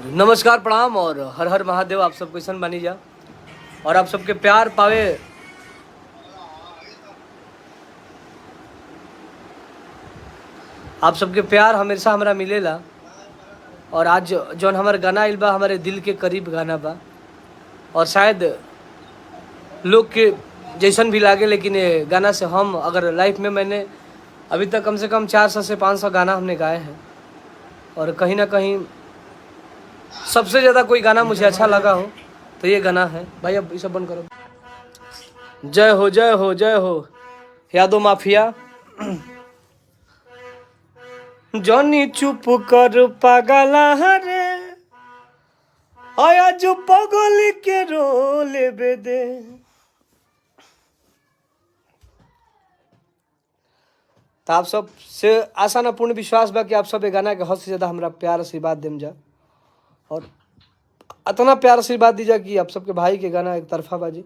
नमस्कार प्रणाम और हर हर महादेव। आप सब कैसन बनी जा और आप सबके प्यार पावे। आप सबके प्यार हमेशा हमरा मिलेला। और आज जौन हमार गाना आइल बा हमारे दिल के करीब गाना बा और शायद लोग के जैसन भी लागे, लेकिन ये गाना से हम अगर लाइफ में मैंने अभी तक कम से कम 400 से 500 गाना हमने गाए हैं और कहीं ना कहीं सबसे ज़्यादा कोई गाना मुझे अच्छा लगा हो तो ये गाना है। भाई अब इसे बंद करो। जय हो जय हो जय हो यादो माफिया। जॉनी चुप कर पागला रे आया जो पगल के रोले बेदे। तो आप सब से आशा न पूर्ण विश्वास बा कि आप सब ये गाना के हद से ज़्यादा हमरा प्यार आशीर्वाद देम जा और इतना प्यार आशीर्वाद दीजा कि आप सबके भाई के गाना एक तरफा बाजी।